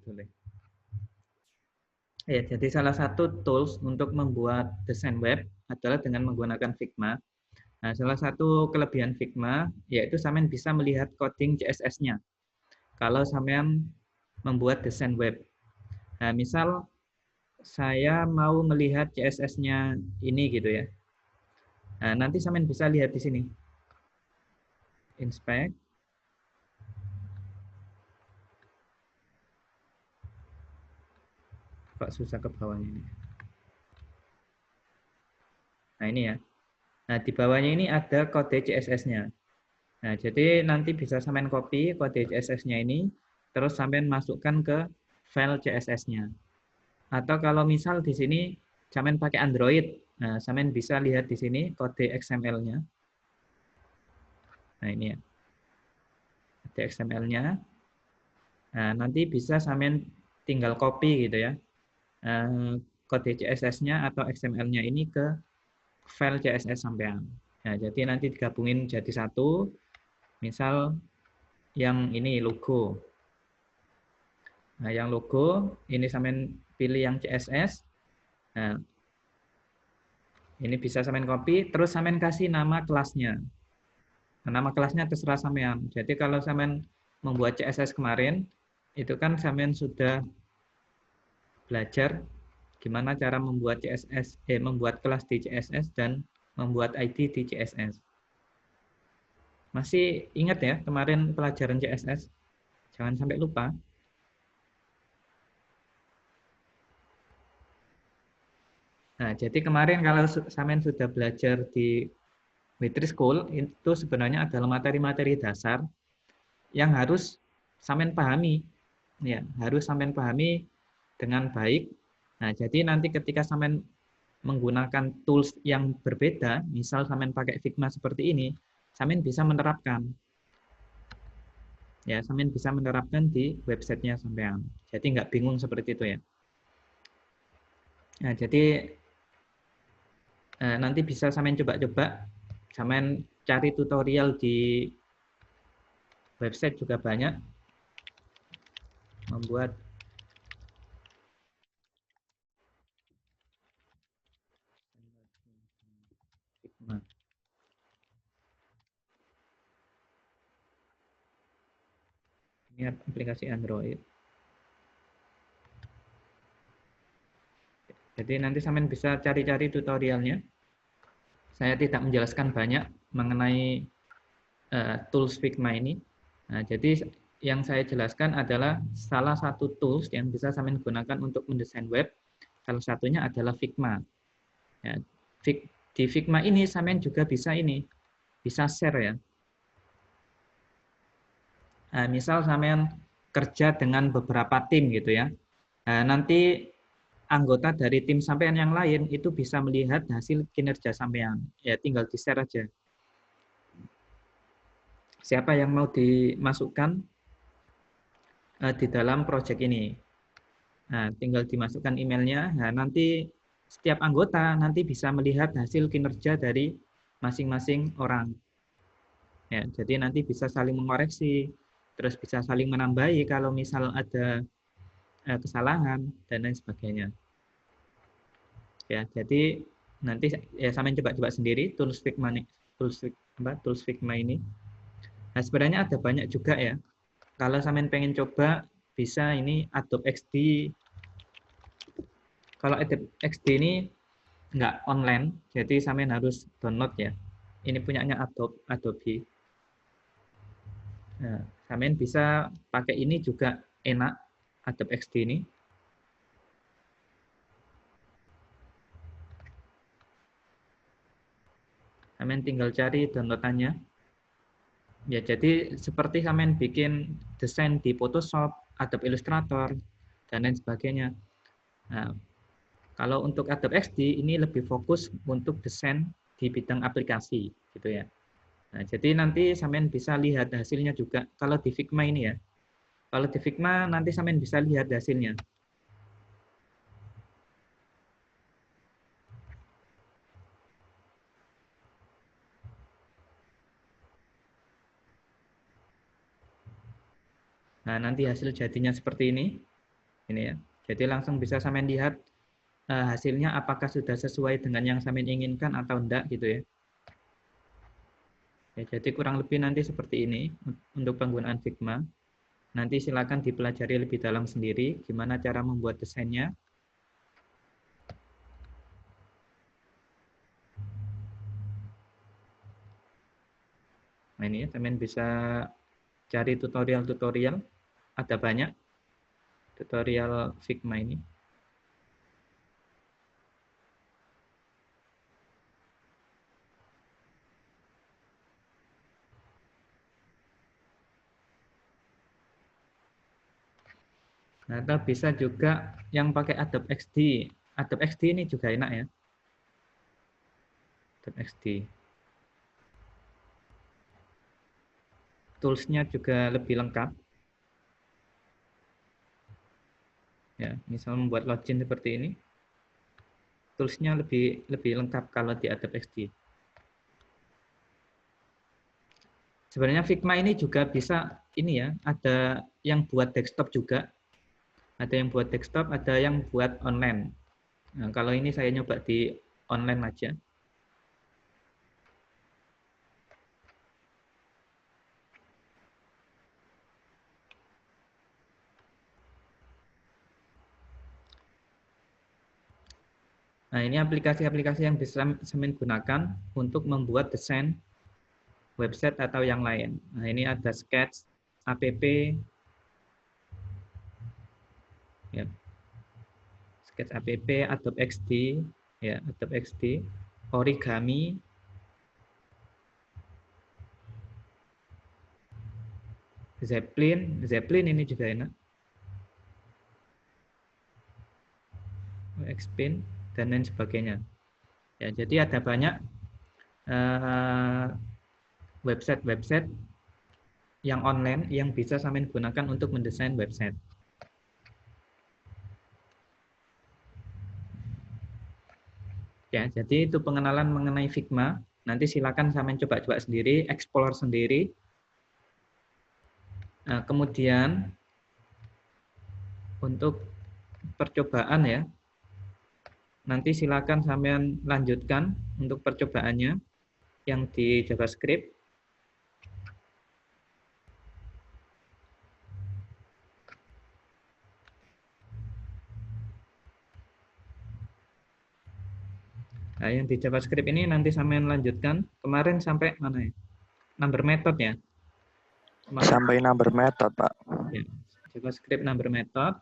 Boleh. Ya, jadi salah satu tools untuk membuat desain web adalah dengan menggunakan Figma. Nah, salah satu kelebihan Figma yaitu sampean bisa melihat coding CSS-nya. Kalau sampean membuat desain web. Nah, misal saya mau melihat CSS-nya ini gitu ya. Nah, nanti sampean bisa lihat di sini. Inspect. Kok susah ke bawahnya ini. Nah, ini ya. Nah, di bawahnya ini ada kode CSS-nya. Nah, jadi nanti bisa sampean copy kode CSS-nya ini, terus sampean masukkan ke file CSS-nya. Atau kalau misal di sini sampean pakai Android, nah sampean bisa lihat di sini kode XML-nya. Nah, ini ya. Kode XML-nya. Nah, nanti bisa sampean tinggal copy gitu ya. Kode CSS-nya atau XML-nya ini ke file CSS sampean. Nah, jadi nanti digabungin jadi satu. Misal yang ini logo. Nah, yang logo ini sampean pilih yang CSS. Nah, ini bisa sampean copy, terus sampean kasih nama kelasnya. Nah, nama kelasnya terserah sampean. Jadi kalau sampean membuat CSS kemarin, itu kan sampean sudah belajar gimana cara membuat CSS, membuat kelas di CSS dan membuat ID di CSS. Masih ingat ya kemarin pelajaran CSS? Jangan sampai lupa. Nah, jadi kemarin kalau sampean sudah belajar di Witri School, itu sebenarnya adalah materi-materi dasar yang harus sampean pahami. Ya, harus sampean pahami dengan baik. Nah, jadi nanti ketika sampean menggunakan tools yang berbeda, misal sampean pakai Figma seperti ini, sampean bisa menerapkan. Ya, sampean bisa menerapkan di websitenya sampean. Jadi nggak bingung seperti itu ya. Nah, jadi nanti bisa sampean coba-coba, sampean cari tutorial di website juga banyak membuat Figma. Ini aplikasi Android. Jadi nanti sampean bisa cari-cari tutorialnya. Saya tidak menjelaskan banyak mengenai tools Figma ini. Nah, jadi yang saya jelaskan adalah salah satu tools yang bisa sampean gunakan untuk mendesain web. Salah satunya adalah Figma. Ya, di Figma ini sampean juga bisa bisa share ya. Nah, misal sampean kerja dengan beberapa tim gitu ya. Nah, nanti anggota dari tim sampean yang lain itu bisa melihat hasil kinerja sampean. Ya, tinggal di-share aja. Siapa yang mau dimasukkan di dalam project ini. Nah, tinggal dimasukkan emailnya. Nah, nanti setiap anggota nanti bisa melihat hasil kinerja dari masing-masing orang. Ya, jadi nanti bisa saling mengoreksi, terus bisa saling menambahi kalau misal ada kesalahan dan lain sebagainya. Ya, jadi nanti ya sampean coba-coba sendiri tools Figma ini. Nah, sebenarnya ada banyak juga ya. Kalau sampean pengen coba bisa ini Adobe XD. Kalau Adobe XD ini nggak online, jadi sampean harus download ya. Ini punyanya Adobe. Nah, sampean bisa pakai ini juga enak, Adobe XD ini. Sampean tinggal cari downloadannya. Ya, jadi seperti sampean bikin desain di Photoshop, Adobe Illustrator, dan lain sebagainya. Nah, kalau untuk Adobe XD ini lebih fokus untuk desain di bidang aplikasi, gitu ya. Nah, jadi nanti sampean bisa lihat hasilnya juga. Kalau di Figma ini ya, kalau di Figma nanti sampean bisa lihat hasilnya. Nah, nanti hasil jadinya seperti ini. Ini ya. Jadi langsung bisa sampean lihat hasilnya apakah sudah sesuai dengan yang sampean inginkan atau enggak gitu ya. Ya, jadi kurang lebih nanti seperti ini untuk penggunaan Figma. Nanti silakan dipelajari lebih dalam sendiri gimana cara membuat desainnya. Nah ini ya, teman bisa cari tutorial-tutorial, ada banyak tutorial Figma ini. Nah, atau bisa juga yang pakai Adobe XD. Adobe XD ini juga enak ya. Adobe XD. Tools-nya juga lebih lengkap. Ya, misal membuat login seperti ini. Tools-nya lebih lengkap kalau di Adobe XD. Sebenarnya Figma ini juga bisa ini ya, ada yang buat desktop juga. Ada yang buat desktop, ada yang buat online. Nah, kalau ini saya nyoba di online aja. Nah, ini aplikasi-aplikasi yang bisa saya gunakan untuk membuat desain website atau yang lain. Nah, ini ada Sketch, app, ya. Sketch app, Adobe XD, ya, Adobe XD, Origami, Zeppelin ini juga enak. Xpin dan lain sebagainya. Ya, jadi ada banyak website-website yang online yang bisa sampean gunakan untuk mendesain website. Ya, jadi itu pengenalan mengenai Figma. Nanti silakan sampean coba-coba sendiri, explore sendiri. Nah, kemudian untuk percobaan ya, nanti silakan sampean lanjutkan untuk percobaannya yang di JavaScript. Nah, yang di JavaScript ini nanti sampean lanjutkan. Kemarin sampai mana ya? Number method ya. Sampai number method, Pak. Ya, JavaScript number method.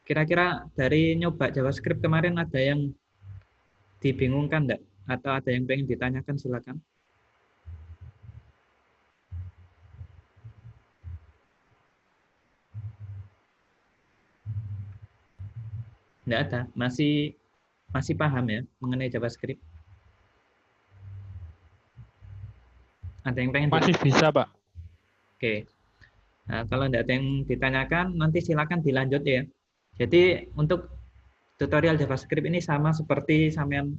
Kira-kira dari nyoba JavaScript kemarin ada yang dibingungkan enggak? Atau ada yang pengen ditanyakan, silakan. Enggak ada, masih paham ya mengenai JavaScript? Ada yang pengen Masih bisa, Pak. Oke. Nah, kalau enggak ada yang ditanyakan, nanti silakan dilanjut ya. Jadi untuk tutorial JavaScript ini sama seperti sampean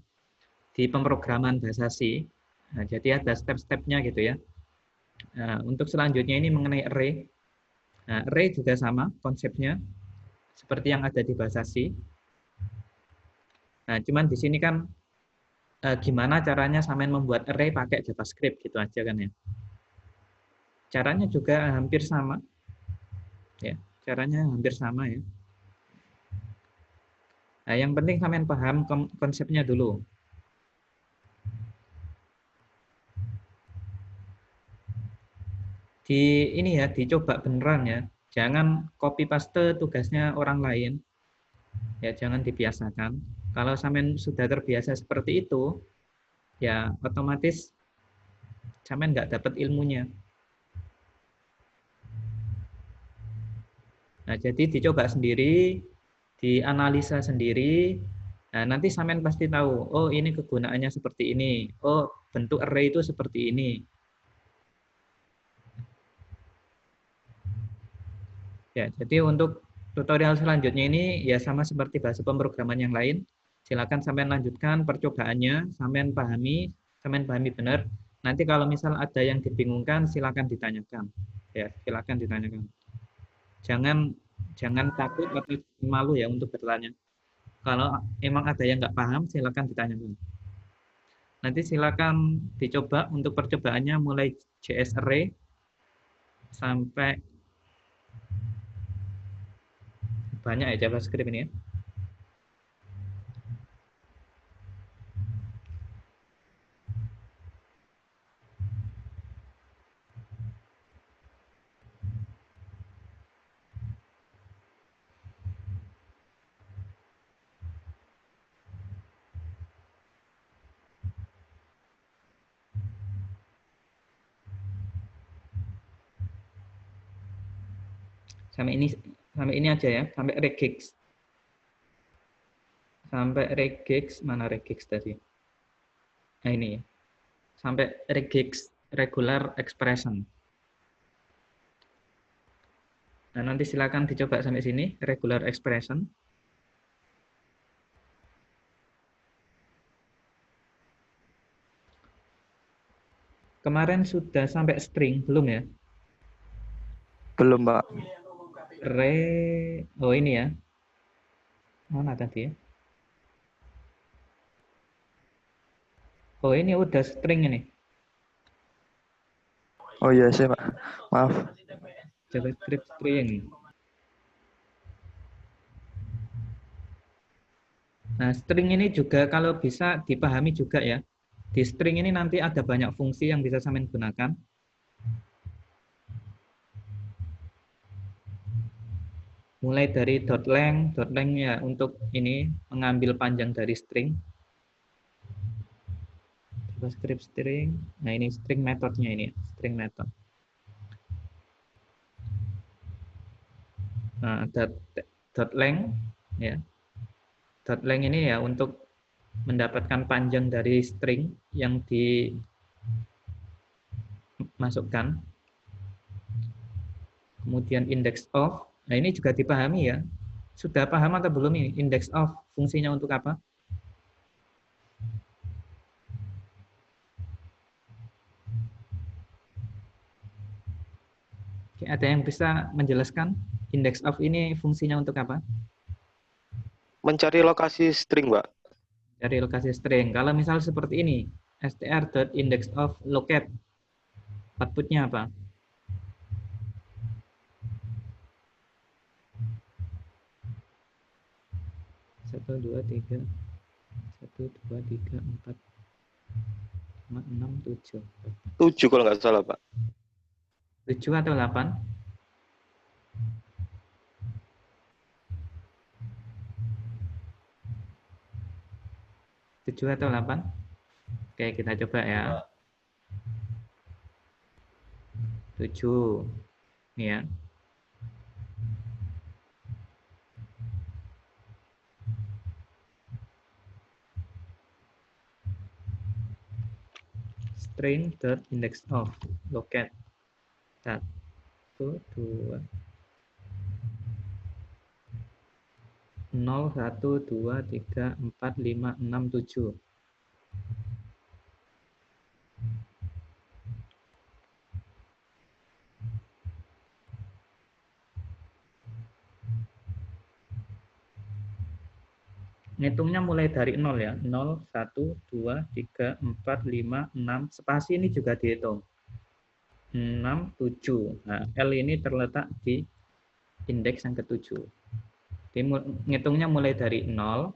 di pemrograman bahasa C. Nah, jadi ada step-stepnya gitu ya. Nah, untuk selanjutnya ini mengenai array. Nah, array juga sama konsepnya seperti yang ada di bahasa C. Nah, cuman di sini kan gimana caranya sampean membuat array pakai JavaScript gitu aja kan ya. Caranya juga hampir sama. Ya, caranya hampir sama ya. Nah, yang penting sampean paham konsepnya dulu. Ini ya, dicoba beneran ya. Jangan copy paste tugasnya orang lain. Ya, jangan dibiasakan. Kalau sampean sudah terbiasa seperti itu, ya otomatis sampean nggak dapat ilmunya. Nah, jadi dicoba sendiri, dianalisa sendiri. Nah, nanti sampean pasti tahu, oh ini kegunaannya seperti ini. Oh, bentuk array itu seperti ini. Ya, jadi untuk tutorial selanjutnya ini ya sama seperti bahasa pemrograman yang lain. Silakan sampean lanjutkan percobaannya, sampean pahami benar. Nanti kalau misal ada yang dibingungkan, silakan ditanyakan. Ya, silakan ditanyakan. Jangan takut atau malu ya untuk bertanya. Kalau emang ada yang nggak paham, silakan ditanyakan. Nanti silakan dicoba untuk percobaannya mulai JS Array sampai banyak ya JavaScript ini ya. Sampai ini aja ya, sampai regex. Sampai regex, mana regex tadi? Nah ini ya. Sampai regex regular expression. Nah, nanti silakan dicoba sampai sini regular expression. Kemarin sudah sampai string belum ya? Belum, Pak. Oh ini ya. Mana tadi ya? Oh ini udah string ini. Oh iya sih, Pak. Maaf. JavaScript string. Nah, string ini juga kalau bisa dipahami juga ya. Di string ini nanti ada banyak fungsi yang bisa sampean gunakan. Mulai dari .length ya untuk ini mengambil panjang dari string. JavaScript string. Nah, ini string methodnya ini, string method. Nah, ada .length ya. .length ini ya untuk mendapatkan panjang dari string yang dimasukkan. Kemudian index of. Nah, ini juga dipahami ya. Sudah paham atau belum ini? Index of fungsinya untuk apa? Oke, ada yang bisa menjelaskan index of ini fungsinya untuk apa? Mencari lokasi string, Pak. Dari lokasi string. Kalau misal seperti ini, str.index of locate, outputnya apa? Satu, dua, tiga, 4, 5, 6, 7. 7 kalau nggak salah, Pak. 7 atau 8? 7 atau 8? Oke, kita coba ya. 7. Ini ya. String.index of locate. 1, 2, 0, 1, 2, 3, 4, 5, 6, 7. Ngitungnya mulai dari 0 ya. 0, 1, 2, 3, 4, 5, 6. Spasi ini juga dihitung. 6, 7. Nah, L ini terletak di indeks yang ke-7. Ngitungnya mulai dari 0,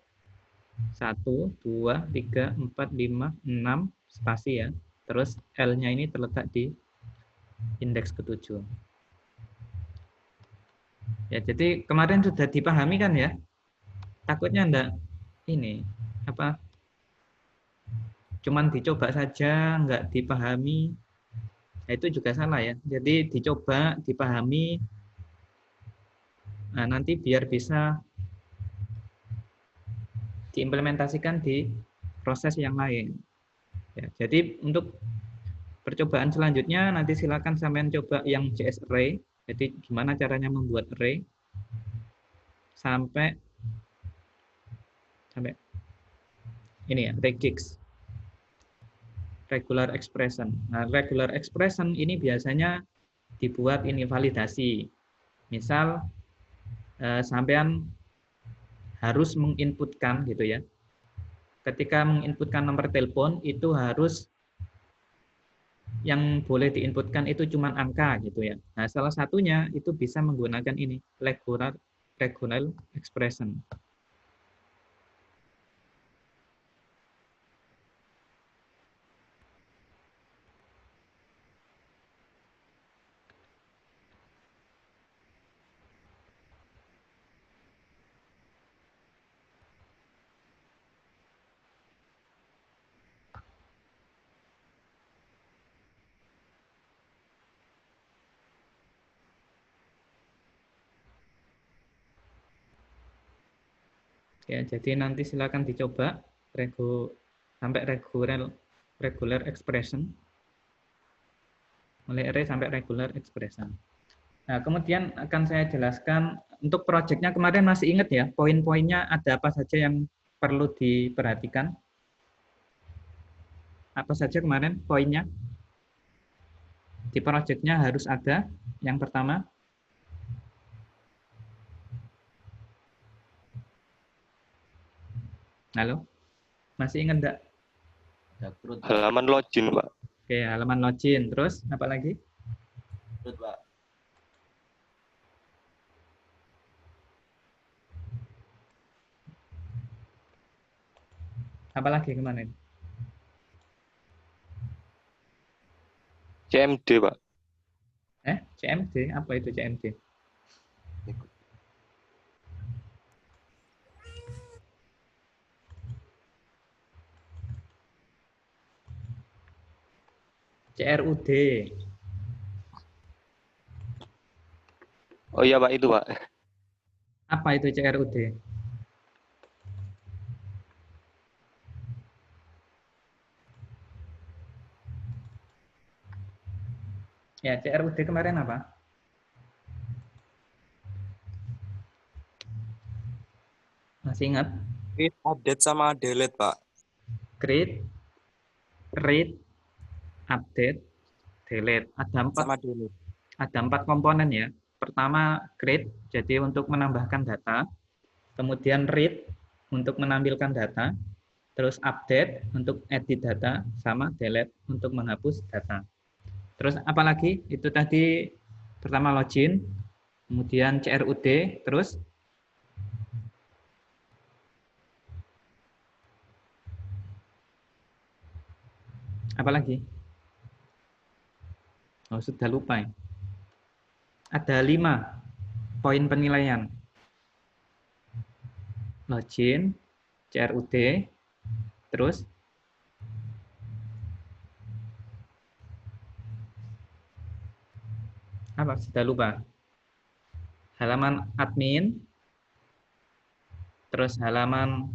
1, 2, 3, 4, 5, 6. Spasi ya. Terus L-nya ini terletak di indeks ke-7. Ya, jadi kemarin sudah dipahami kan ya? Takutnya enggak ini apa cuman dicoba saja nggak dipahami, nah, itu juga salah ya. Jadi dicoba, dipahami, nah nanti biar bisa diimplementasikan di proses yang lain ya. Jadi untuk percobaan selanjutnya nanti silakan sampean coba yang JS Array. Jadi gimana caranya membuat array sampai ini ya, regex, regular expression. Nah, regular expression ini biasanya dibuat ini validasi. Misal sampean harus menginputkan gitu ya. Ketika menginputkan nomor telepon itu harus yang boleh diinputkan itu cuma angka gitu ya. Nah, salah satunya itu bisa menggunakan ini regular expression. Ya, jadi nanti silakan dicoba sampai regular expression, mulai array sampai regular expression. Nah, kemudian akan saya jelaskan untuk proyeknya kemarin masih ingat ya, poin-poinnya ada apa saja yang perlu diperhatikan? Apa saja kemarin poinnya? Di proyeknya harus ada yang pertama. Halo? Masih ingat enggak? Halaman login, Pak. Oke, halaman login. Terus apa lagi? Pak. Apa lagi kemarin? CMD, Pak. CMD? Apa itu CMD? CRUD. Oh iya, Pak, itu, Pak. Apa itu CRUD? Ya, CRUD kemarin apa? Masih ingat? Create, update sama delete, Pak. Create, read, update, delete. Sama delete. Ada 4 komponen ya. Pertama, create, jadi untuk menambahkan data. Kemudian read, untuk menampilkan data. Terus update, untuk edit data. Sama delete, untuk menghapus data. Terus apalagi? Itu tadi pertama login, kemudian CRUD, terus apalagi? Oh, sudah lupa ya. Ada 5 poin penilaian. Login, CRUD, terus apa? Sudah lupa. Halaman admin, terus halaman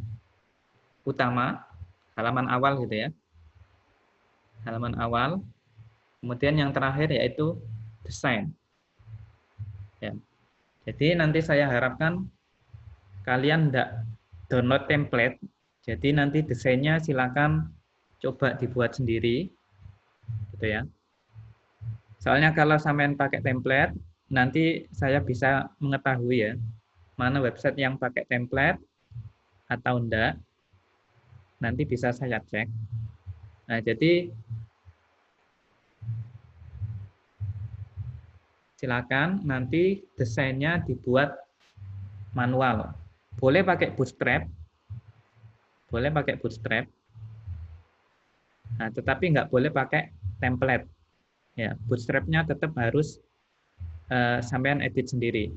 utama, halaman awal gitu ya. Halaman awal. Kemudian yang terakhir yaitu desain. Ya. Jadi nanti saya harapkan kalian tidak download template. Jadi nanti desainnya silakan coba dibuat sendiri, gitu ya. Soalnya kalau sampean pakai template, nanti saya bisa mengetahui ya mana website yang pakai template atau enggak. Nanti bisa saya cek. Nah, jadi silakan nanti desainnya dibuat manual. Boleh pakai Bootstrap. Boleh pakai Bootstrap. Nah, tetapi nggak boleh pakai template. Ya, Bootstrap-nya tetap harus sampean edit sendiri.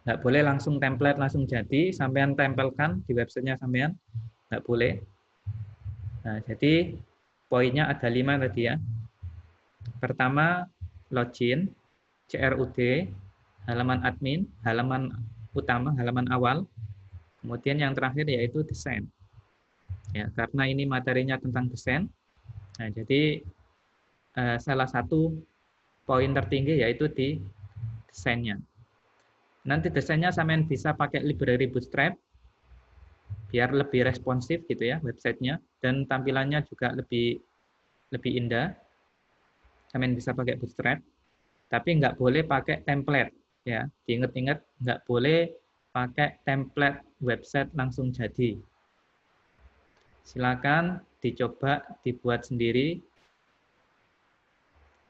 Nggak boleh langsung template langsung jadi, sampean tempelkan di websitenya sampean, nggak boleh. Nah, jadi poinnya ada 5 tadi ya. Pertama, login, CRUD, halaman admin, halaman utama, halaman awal. Kemudian yang terakhir yaitu desain. Ya, karena ini materinya tentang desain. Nah, jadi salah satu poin tertinggi yaitu di desainnya. Nanti desainnya sampean bisa pakai library Bootstrap biar lebih responsif gitu ya websitenya dan tampilannya juga lebih indah. Sampean bisa pakai Bootstrap. Tapi nggak boleh pakai template, ya. Diingat-ingat, nggak boleh pakai template website langsung jadi. Silakan dicoba dibuat sendiri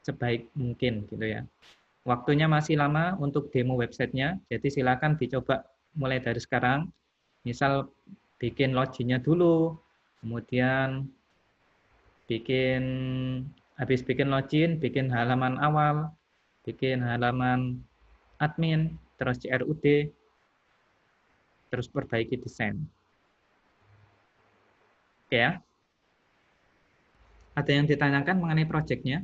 sebaik mungkin, gitu ya. Waktunya masih lama untuk demo websitenya, jadi silakan dicoba mulai dari sekarang. Misal bikin loginnya dulu, kemudian habis bikin login, bikin halaman awal, bikin halaman admin, terus CRUD, terus perbaiki desain. Oke ya. Ada yang ditanyakan mengenai projectnya?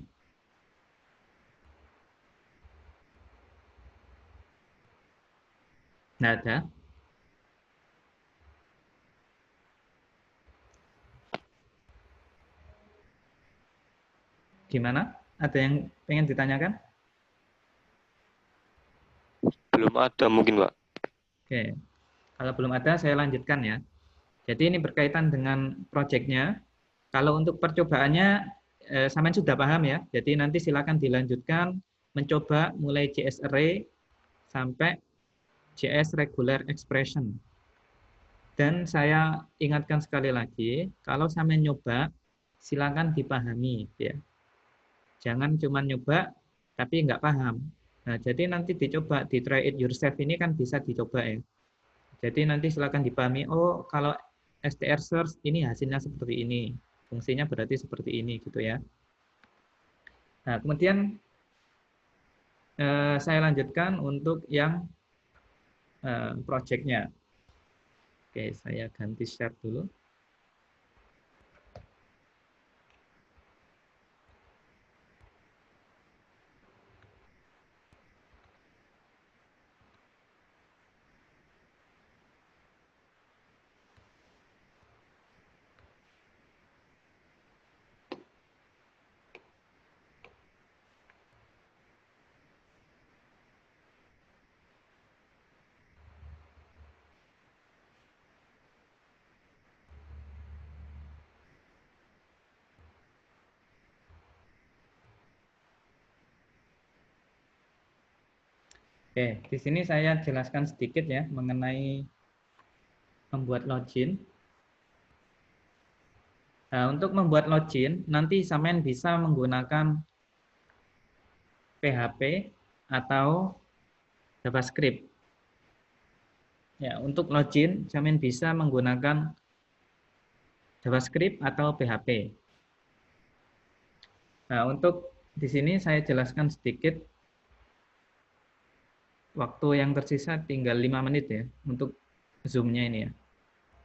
Nggak ada. Gimana? Ada yang pengen ditanyakan? Belum ada mungkin, Pak. Oke. Kalau belum ada, saya lanjutkan ya. Jadi ini berkaitan dengan projectnya. Kalau untuk percobaannya, sampean sudah paham ya. Jadi nanti silakan dilanjutkan mencoba mulai JS Array sampai JS Regular Expression. Dan saya ingatkan sekali lagi, kalau sampean nyoba, silakan dipahami ya. Jangan cuma nyoba tapi nggak paham. Nah, jadi nanti dicoba, di try it yourself ini kan bisa dicoba ya. Jadi nanti silakan dipahami, oh kalau str search ini hasilnya seperti ini, fungsinya berarti seperti ini gitu ya. Nah, kemudian saya lanjutkan untuk yang project-nya. Oke, saya ganti share dulu. Oke, di sini saya jelaskan sedikit ya mengenai membuat login. Nah, untuk membuat login, nanti sampean bisa menggunakan PHP atau JavaScript. Ya, untuk login, sampean bisa menggunakan JavaScript atau PHP. Nah, untuk di sini saya jelaskan sedikit. Waktu yang tersisa tinggal 5 menit ya untuk Zoom-nya ini ya.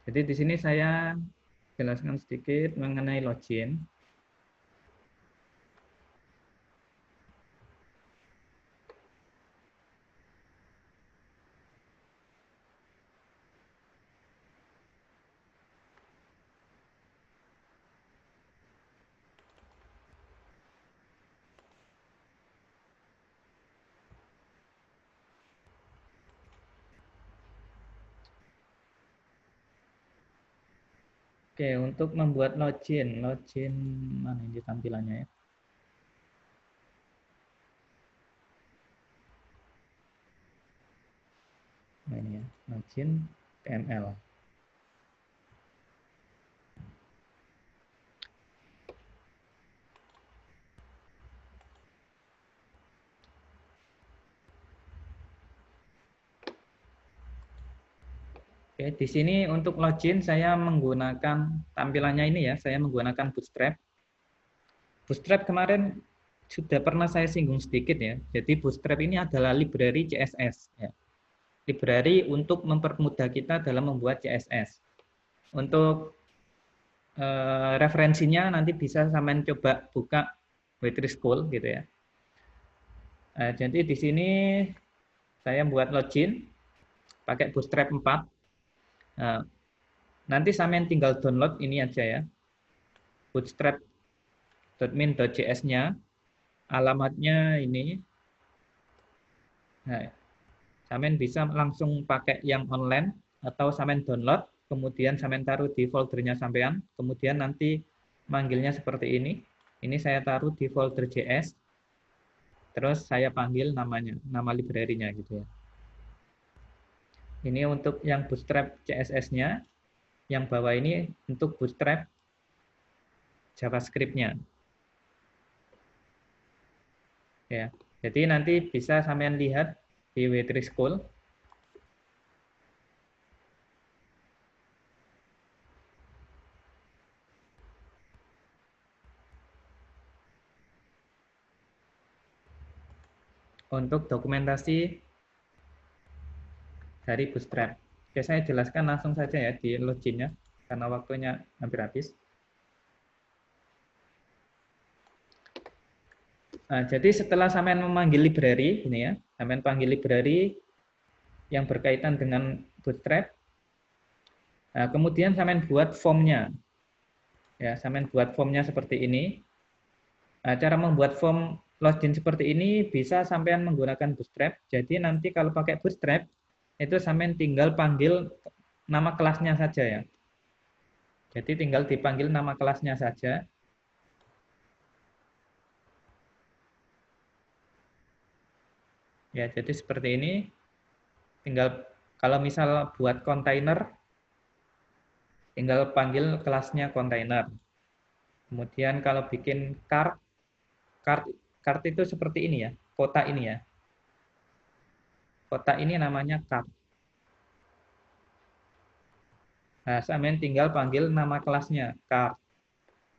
Jadi di sini saya jelaskan sedikit mengenai login. Oke, untuk membuat login mana ini tampilannya ya? Nah, ini ya, login PML. Oke, di sini untuk login saya menggunakan tampilannya ini ya, saya menggunakan Bootstrap. Bootstrap kemarin sudah pernah saya singgung sedikit ya. Jadi Bootstrap ini adalah library CSS ya. Library untuk mempermudah kita dalam membuat CSS. Untuk referensinya nanti bisa sampean coba buka Waitress School gitu ya. Jadi di sini saya buat login pakai Bootstrap 4. Nanti sampean tinggal download ini aja ya. bootstrap.min.js-nya. Alamatnya ini. Nah, sampean bisa langsung pakai yang online atau sampean download, kemudian sampean taruh di foldernya sampean, kemudian nanti manggilnya seperti ini. Ini saya taruh di folder JS. terus saya panggil namanya, nama library-nya gitu ya. Ini untuk yang Bootstrap CSS-nya, yang bawah ini untuk Bootstrap JavaScript-nya. Ya, jadi nanti bisa sampean lihat di W3 School. Untuk dokumentasi dari Bootstrap. Oke, saya jelaskan langsung saja ya di login-nya, karena waktunya hampir habis. Nah, jadi setelah sampean memanggil library, ini ya, sampean panggil library yang berkaitan dengan Bootstrap, nah, kemudian sampean buat form-nya. Ya, sampean buat form-nya seperti ini. Nah, cara membuat form login seperti ini bisa sampean menggunakan Bootstrap. Jadi nanti kalau pakai Bootstrap, itu sampean tinggal panggil nama kelasnya saja ya. Jadi tinggal dipanggil nama kelasnya saja. Ya, jadi seperti ini. Tinggal kalau misal buat kontainer, tinggal panggil kelasnya kontainer. Kemudian kalau bikin cart itu seperti ini ya, kotak ini ya. Kotak ini namanya cart. Nah, sampean tinggal panggil nama kelasnya cart.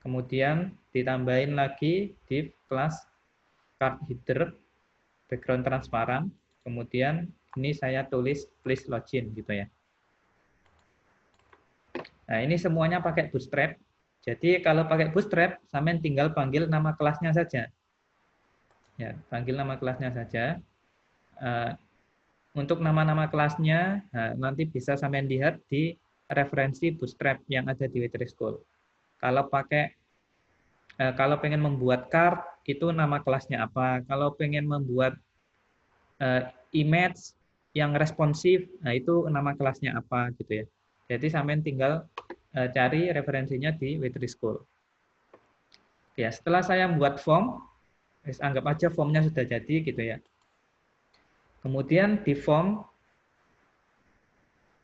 Kemudian ditambahin lagi div kelas cart header background transparan. Kemudian ini saya tulis please login gitu ya. Nah, ini semuanya pakai Bootstrap. Jadi kalau pakai Bootstrap, sampean tinggal panggil nama kelasnya saja. Ya, panggil nama kelasnya saja. Untuk nama-nama kelasnya, nanti bisa sampean lihat di referensi Bootstrap yang ada di W3 School. Kalau pengen membuat card, itu nama kelasnya apa. Kalau pengen membuat image yang responsif, nah itu nama kelasnya apa gitu ya. Jadi sampean tinggal cari referensinya di W3 School. Ya, setelah saya membuat form, anggap aja formnya sudah jadi gitu ya. Kemudian di form,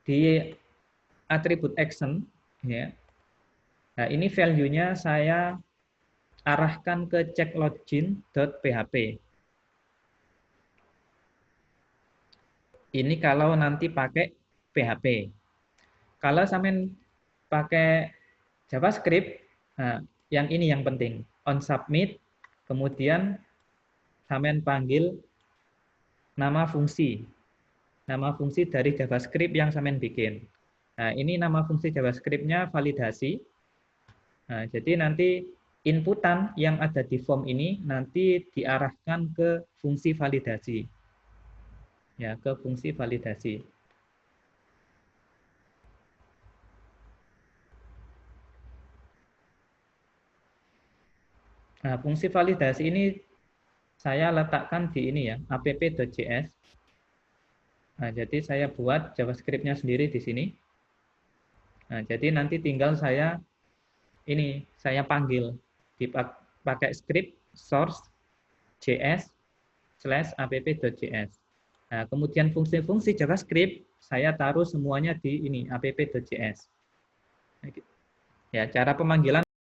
di atribut action, ya. Nah, ini value-nya saya arahkan ke checklogin.php. Ini kalau nanti pakai PHP. Kalau sampean pakai JavaScript, nah, yang ini yang penting. On submit, kemudian sampean panggil nama fungsi. Nama fungsi dari JavaScript yang sampean bikin. Nah, ini nama fungsi JavaScript-nya validasi. Nah, jadi nanti inputan yang ada di form ini nanti diarahkan ke fungsi validasi. Ya, ke fungsi validasi. Nah, fungsi validasi ini saya letakkan di ini ya, app.js. Nah, jadi saya buat JavaScript-nya sendiri di sini. Nah, jadi nanti tinggal saya panggil pakai script source js/app.js. Nah, kemudian fungsi-fungsi JavaScript saya taruh semuanya di ini app.js. Ya, cara pemanggilan